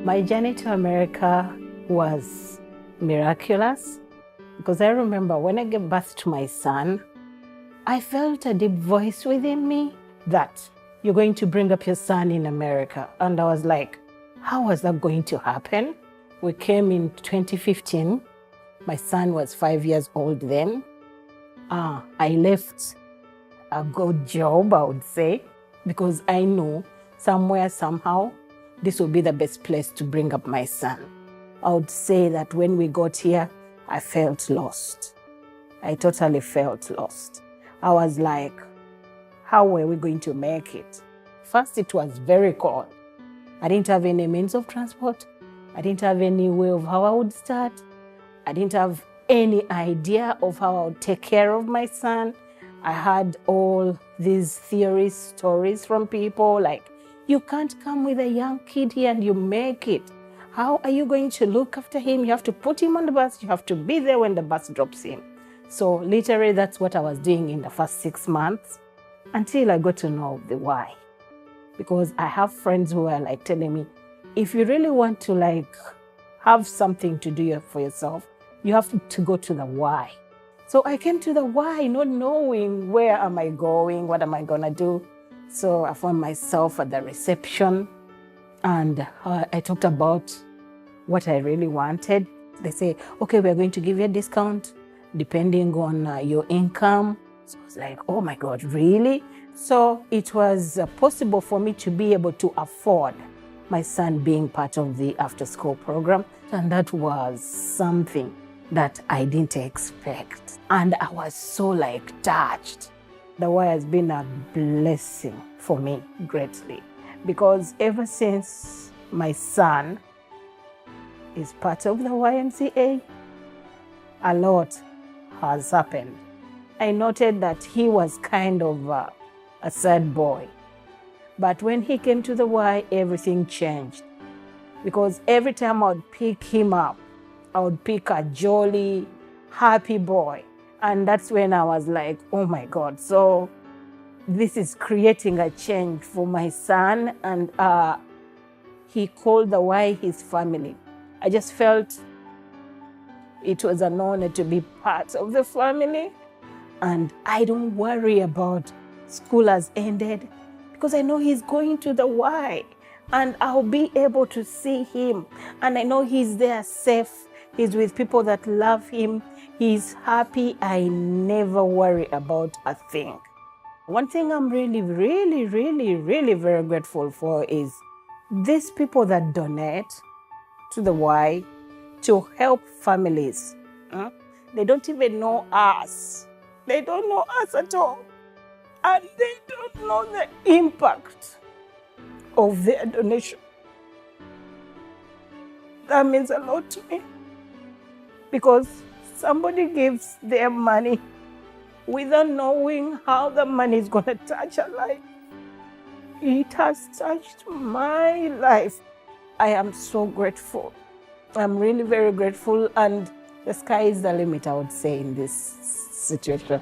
My journey to America was miraculous because I remember when I gave birth to my son, I felt a deep voice within me that you're going to bring up your son in America. And I was like, how was that going to happen? We came in 2015. My son was 5 years old then. I left a good job, I would say, because I knew somewhere, somehow, this would be the best place to bring up my son. I would say that when we got here, I felt lost. I totally felt lost. I was like, how were we going to make it? First, it was very cold. I didn't have any means of transport. I didn't have any way of how I would start. I didn't have any idea of how I would take care of my son. I had all these theories, stories from people like, you can't come with a young kid here and you make it. How are you going to look after him? You have to put him on the bus. You have to be there when the bus drops him. So literally that's what I was doing in the first 6 months until I got to know the why. Because I have friends who are like telling me, if you really want to like have something to do for yourself, you have to go to the why. So I came to the why, not knowing where am I going, what am I gonna do. So I found myself at the reception and I talked about what I really wanted. They say, okay, we're going to give you a discount depending on your income. So I was like, oh my God, really? So it was possible for me to be able to afford my son being part of the after-school program. And that was something that I didn't expect. And I was so like touched. The Y has been a blessing for me greatly because ever since my son is part of the YMCA, a lot has happened. I noted that he was kind of a sad boy. But when he came to the Y, everything changed. Because every time I would pick him up, I would pick a jolly, happy boy. And that's when I was like, oh my God, so this is creating a change for my son. And he called the Y his family. I just felt it was an honor to be part of the family. And I don't worry about school has ended because I know he's going to the Y and I'll be able to see him. And I know he's there safe. He's with people that love him. He's happy. I never worry about a thing. One thing I'm really very grateful for is these people that donate to the Y to help families. They don't even know us. They don't know us at all. And they don't know the impact of their donation. That means a lot to me. Because somebody gives their money without knowing how the money is going to touch a life. It has touched my life. I am so grateful. I'm really very grateful, and the sky is the limit, I would say, in this situation.